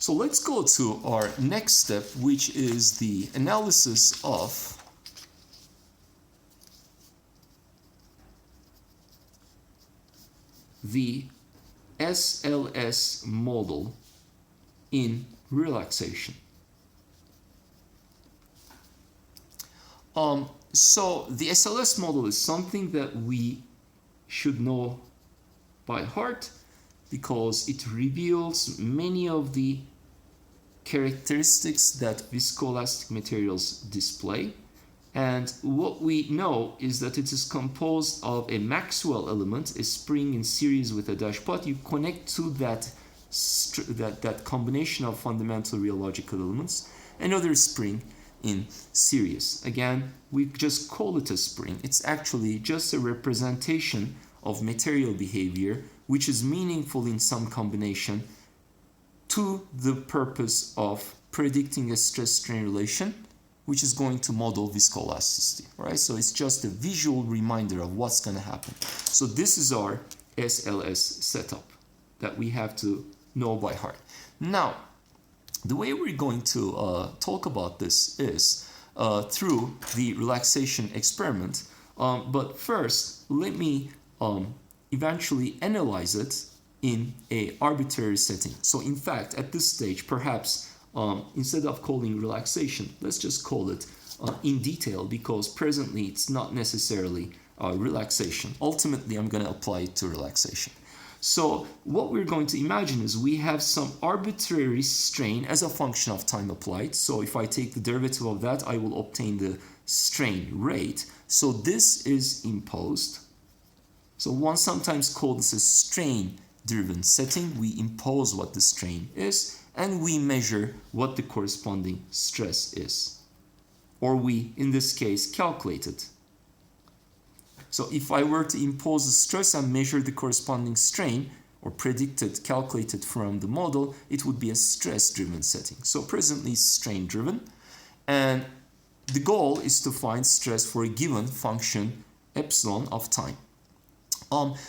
So let's go to our next step, which is the analysis of the SLS model in relaxation. So the SLS model is something that we should know by heart because it reveals many of the characteristics that viscoelastic materials display. And what we know is that it is composed of a Maxwell element, a spring in series with a dashpot. You connect to that combination of fundamental rheological elements, another spring in series. Again, we just call it a spring. It's actually just a representation of material behavior, which is meaningful in some combination to the purpose of predicting a stress-strain relation, which is going to model viscoelasticity, right? So it's just a visual reminder of what's going to happen. So this is our SLS setup that we have to know by heart. Now, the way we're going to talk about this is through the relaxation experiment. But first, let me eventually analyze it in an arbitrary setting. So in fact, at this stage, perhaps instead of calling relaxation, let's just call it in detail, because presently it's not necessarily relaxation. Ultimately, I'm going to apply it to relaxation. So what we're going to imagine is we have some arbitrary strain as a function of time applied. So if I take the derivative of that, I will obtain the strain rate. So this is imposed. So one sometimes calls this a strain-driven setting. We impose what the strain is, and we measure what the corresponding stress is. Or we, in this case, calculate it. So if I were to impose a stress and measure the corresponding strain, or predict it, calculate it from the model, it would be a stress-driven setting. So presently it's strain-driven, and the goal is to find stress for a given function epsilon of time.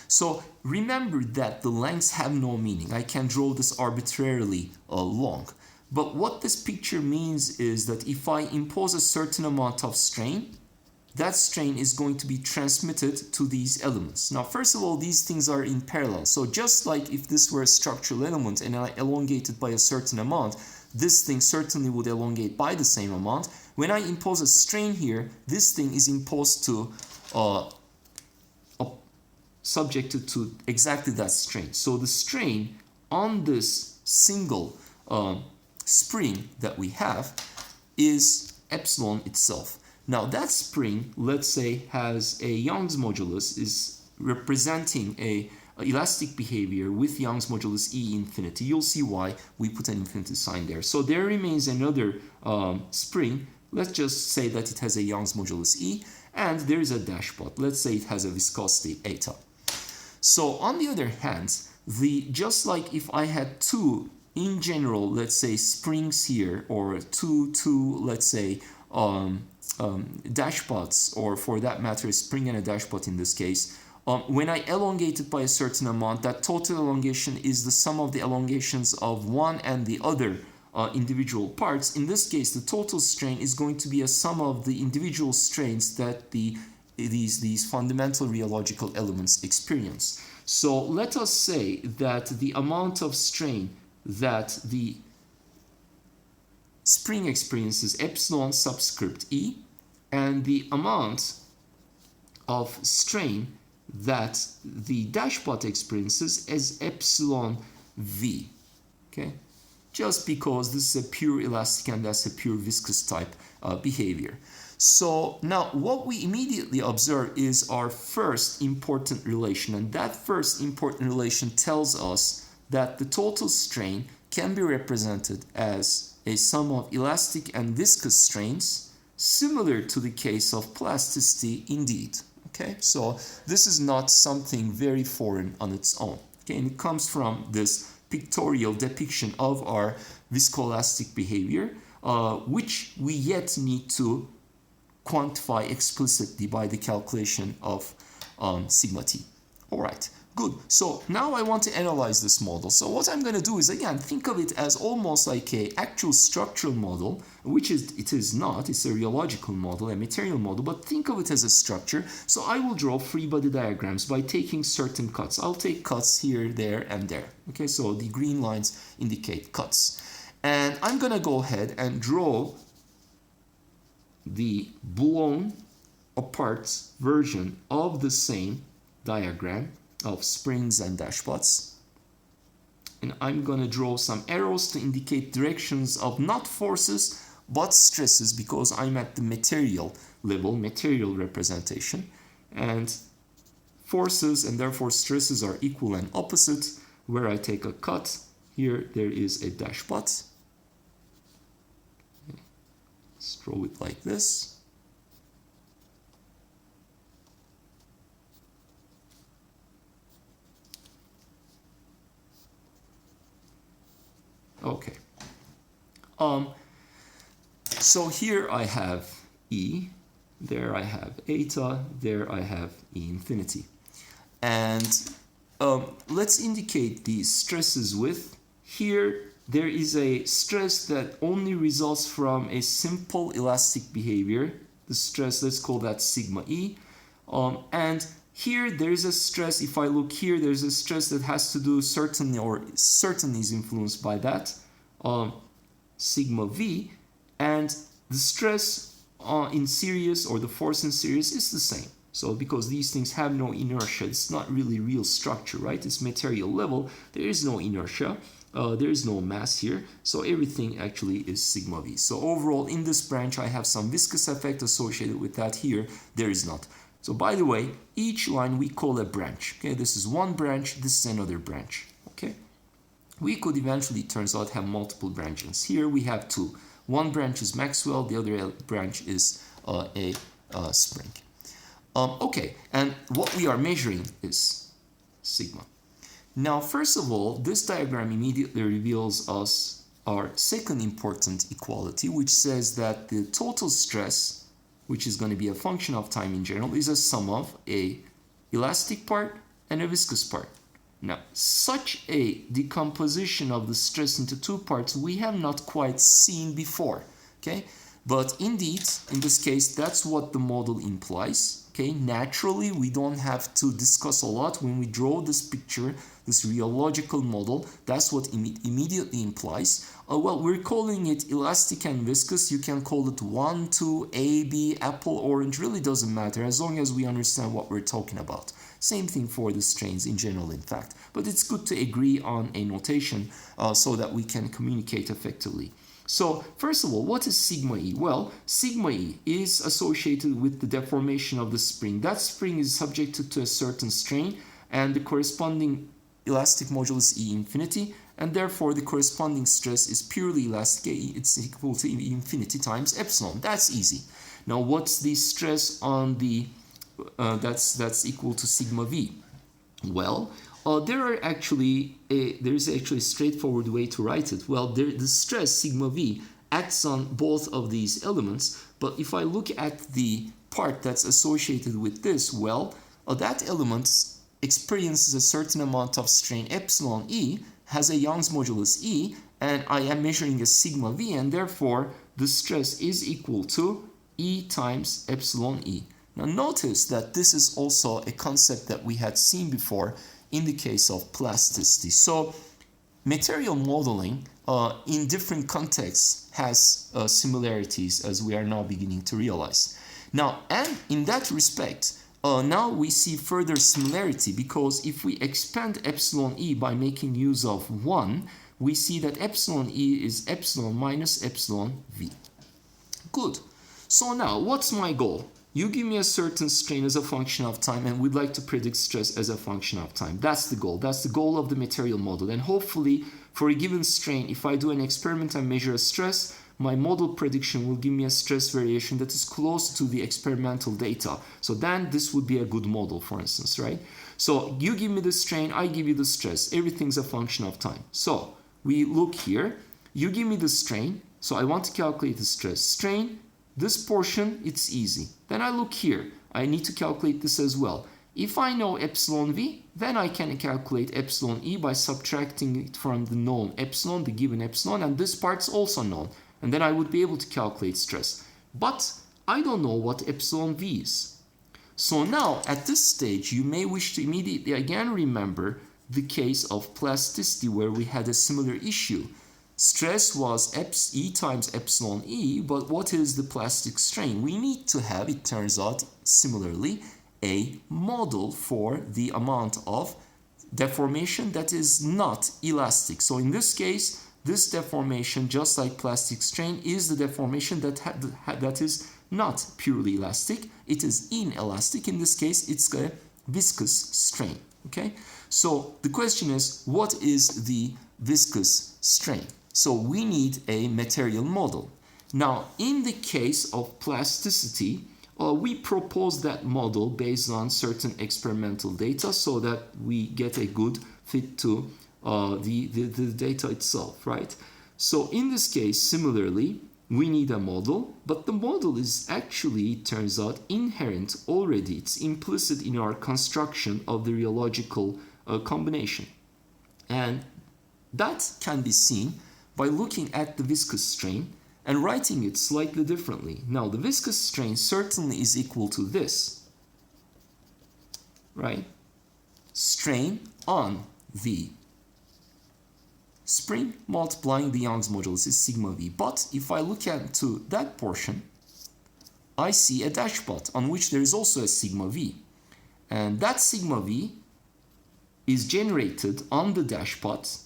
So remember that the lengths have no meaning. I can draw this arbitrarily long. But what this picture means is that if I impose a certain amount of strain, that strain is going to be transmitted to these elements. Now, first of all, these things are in parallel. So just like if this were a structural element and I elongate it by a certain amount, this thing certainly would elongate by the same amount. When I impose a strain here, this thing is imposed to subjected to exactly that strain. So the strain on this single spring that we have is epsilon itself. Now that spring, let's say, has a Young's modulus, is representing a elastic behavior with Young's modulus E infinity. You'll see why we put an infinity sign there. So there remains another spring. Let's just say that it has a Young's modulus E, and there is a dashpot. Let's say it has a viscosity eta. So on the other hand, just like if I had two, in general, let's say springs here, or two let's say dashpots, or for that matter a spring and a dashpot in this case, when I elongate it by a certain amount, that total elongation is the sum of the elongations of one and the other individual parts. In this case, the total strain is going to be a sum of the individual strains that these fundamental rheological elements experience. So let us say that the amount of strain that the spring experiences epsilon subscript E, and the amount of strain that the dashpot experiences as epsilon V. Okay, just because this is a pure elastic and that's a pure viscous type behavior. So now what we immediately observe is our first important relation, and that first important relation tells us that the total strain can be represented as a sum of elastic and viscous strains, similar to the case of plasticity indeed. Okay, so this is not something very foreign on its own. Okay, and it comes from this pictorial depiction of our viscoelastic behavior, which we yet need to quantify explicitly by the calculation of sigma t. All right, Good. So now I want to analyze this model. So what I'm going to do is, again, think of it as almost like a actual structural model, which it is not. It's a rheological model, a material model, but think of it as a structure. So I will draw free body diagrams by taking certain cuts. I'll take cuts here, there, and there. Okay, so the green lines indicate cuts. And I'm going to go ahead and draw the blown apart version of the same diagram of springs and dashpots. And I'm going to draw some arrows to indicate directions of not forces but stresses, because I'm at the material level, material representation. And forces and therefore stresses are equal and opposite. Where I take a cut, here there is a dashpot. Let's draw it like this. Okay. So here I have E, there I have eta, there I have E infinity. And let's indicate these stresses with, here there is a stress that only results from a simple elastic behavior. The stress, let's call that sigma E. And here there is a stress, if I look here, there's a stress that has to do certainly, or certainly is influenced by that, sigma V, and the stress in series, or the force in series, is the same. So because these things have no inertia, it's not really real structure, right? It's material level, there is no inertia, there is no mass here, so everything actually is sigma V. So overall in this branch I have some viscous effect associated with that. Here there is not. So by the way, each line we call a branch. Okay, this is one branch, this is another branch. Okay, we could eventually, turns out, have multiple branches. Here we have two. One branch is Maxwell, the other branch is a spring. Okay, and what we are measuring is sigma. Now, first of all, this diagram immediately reveals us our second important equality, which says that the total stress, which is going to be a function of time in general, is a sum of a elastic part and a viscous part. Now, such a decomposition of the stress into two parts we have not quite seen before, okay? But indeed, in this case, that's what the model implies. Okay, naturally, we don't have to discuss a lot when we draw this picture, this rheological model. That's what immediately implies. Well, we're calling it elastic and viscous. You can call it 1, 2, A, B, apple, orange. Really doesn't matter as long as we understand what we're talking about. Same thing for the strains in general, in fact. But it's good to agree on a notation so that we can communicate effectively. So, first of all, what is sigma E? Well, sigma E is associated with the deformation of the spring. That spring is subjected to a certain strain, and the corresponding elastic modulus E infinity, and therefore the corresponding stress is purely elastic. It's equal to E infinity times epsilon. That's easy. Now, what's the stress on the, that's equal to sigma V? Well, there is actually a straightforward way to write it. Well, the stress sigma V acts on both of these elements, but if I look at the part that's associated with this, well, that element experiences a certain amount of strain epsilon E, has a Young's modulus E, and I am measuring a sigma V, and therefore the stress is equal to E times epsilon E. Now notice that this is also a concept that we had seen before in the case of plasticity. So material modeling in different contexts has similarities, as we are now beginning to realize. Now, and in that respect, now we see further similarity, because if we expand epsilon E by making use of 1, we see that epsilon E is epsilon minus epsilon V. Good. So now, what's my goal? You give me a certain strain as a function of time, and we'd like to predict stress as a function of time. That's the goal. That's the goal of the material model. And hopefully, for a given strain, if I do an experiment and measure a stress, my model prediction will give me a stress variation that is close to the experimental data. So then this would be a good model, for instance, right? So you give me the strain, I give you the stress. Everything's a function of time. So we look here. You give me the strain. So I want to calculate the stress. Strain. This portion, it's easy. Then I look here. I need to calculate this as well. If I know epsilon v, then I can calculate epsilon e by subtracting it from the known epsilon, the given epsilon, and this part's also known. And then I would be able to calculate stress. But I don't know what epsilon v is. So now, at this stage, you may wish to immediately again remember the case of plasticity where we had a similar issue. Stress was E times epsilon E, but what is the plastic strain? We need to have, it turns out, similarly, a model for the amount of deformation that is not elastic. So in this case, this deformation, just like plastic strain, is the deformation that is not purely elastic. It is inelastic. In this case, it's a viscous strain. Okay? So the question is, what is the viscous strain? So we need a material model. Now, in the case of plasticity, we propose that model based on certain experimental data so that we get a good fit to the data itself, right? So in this case, similarly, we need a model, but the model is actually, it turns out, inherent already. It's implicit in our construction of the rheological combination. And that can be seen by looking at the viscous strain and writing it slightly differently. Now, the viscous strain certainly is equal to this, right? Strain on the spring multiplying the Young's modulus is sigma v. But if I look into that portion, I see a dashpot on which there is also a sigma v. And that sigma v is generated on the dashpot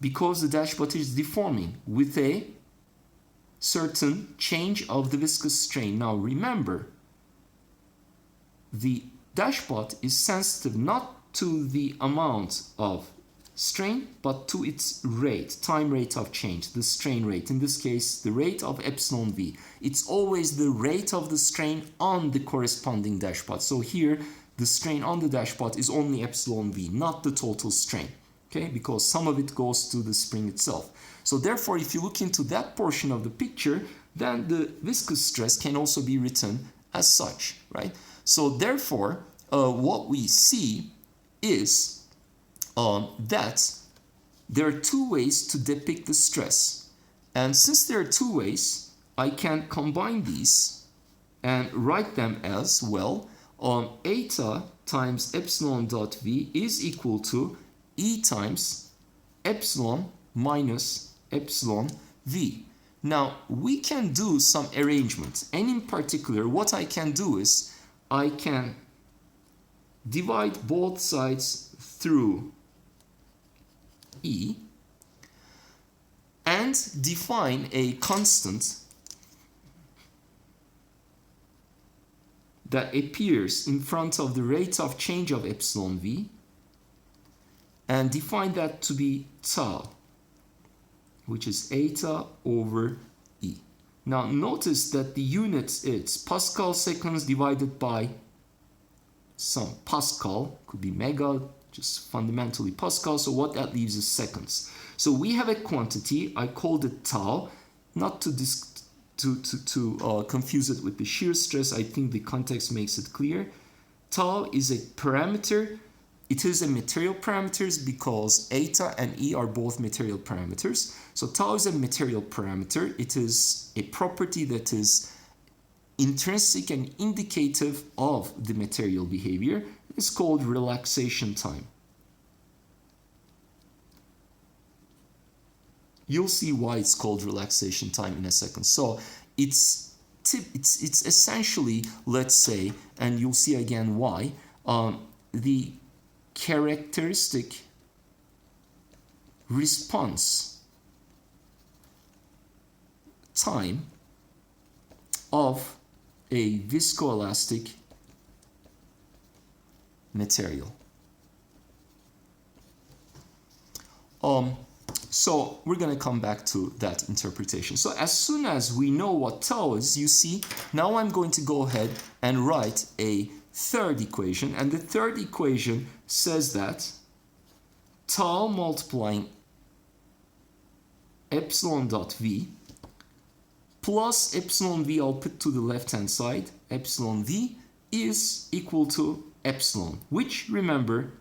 because the dashpot is deforming with a certain change of the viscous strain. Now remember, the dashpot is sensitive not to the amount of strain, but to its rate, time rate of change, the strain rate. In this case, the rate of epsilon v. It's always the rate of the strain on the corresponding dashpot. So here, the strain on the dashpot is only epsilon v, not the total strain. Okay, because some of it goes to the spring itself. So therefore, if you look into that portion of the picture, then the viscous stress can also be written as such, right? So therefore, what we see is that there are two ways to depict the stress. And since there are two ways, I can combine these and write them as, well, eta times epsilon dot v is equal to E times epsilon minus epsilon v. Now, we can do some arrangement. And in particular, what I can do is I can divide both sides through E and define a constant that appears in front of the rate of change of epsilon v, and define that to be tau, which is eta over E. Now notice that the unit is Pascal seconds divided by some Pascal, could be mega, just fundamentally Pascal, so what that leaves is seconds. So we have a quantity, I called it tau, not to confuse it with the shear stress. I think the context makes it clear. Tau is a parameter. It is a material parameters because eta and E are both material parameters. So tau is a material parameter. It is a property that is intrinsic and indicative of the material behavior. It's called relaxation time. You'll see why it's called relaxation time in a second. So it's essentially, let's say, and you'll see again why, the characteristic response time of a viscoelastic material. So we're going to come back to that interpretation. So as soon as we know what tau is, you see, now I'm going to go ahead and write a third equation. And the third equation says that tau multiplying epsilon dot v plus epsilon v, I'll put to the left-hand side, epsilon v is equal to epsilon, which, remember,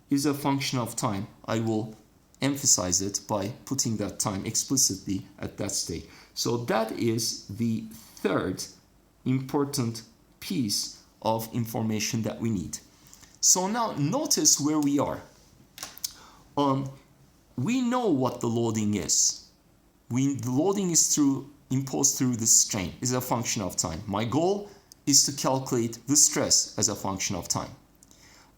is a function of time. I will emphasize it by putting that time explicitly at that state. So that is the third important piece of information that we need. So now notice where we are. We know what the loading is. The loading is imposed through the strain, is a function of time. My goal is to calculate the stress as a function of time.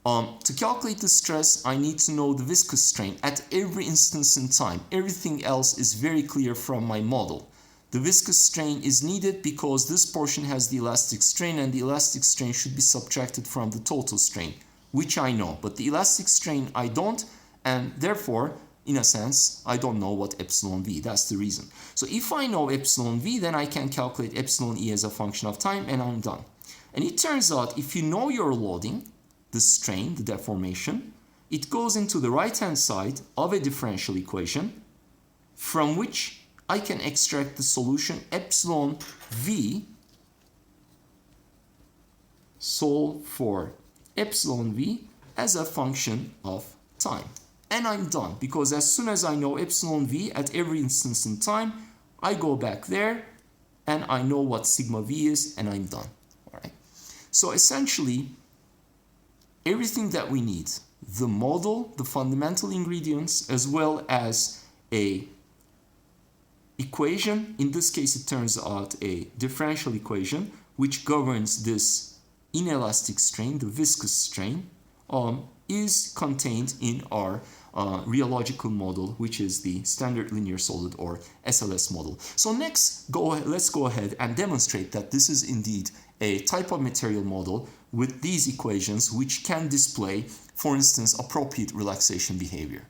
To calculate the stress, I need to know the viscous strain at every instance in time. Everything else is very clear from my model. The viscous strain is needed because this portion has the elastic strain, and the elastic strain should be subtracted from the total strain, which I know. But the elastic strain I don't, and therefore, in a sense, I don't know what epsilon v. That's the reason. So if I know epsilon v, then I can calculate epsilon e as a function of time, and I'm done. And it turns out, if you know your loading, the strain, the deformation, it goes into the right-hand side of a differential equation from which I can extract the solution epsilon v, solve for epsilon v as a function of time. And I'm done, because as soon as I know epsilon v at every instance in time, I go back there and I know what sigma v is, and I'm done. All right. So essentially, everything that we need, the model, the fundamental ingredients, as well as a equation, in this case it turns out a differential equation, which governs this inelastic strain, the viscous strain, is contained in our rheological model, which is the standard linear solid or SLS model. So next, let's go ahead and demonstrate that this is indeed a type of material model with these equations which can display, for instance, appropriate relaxation behavior.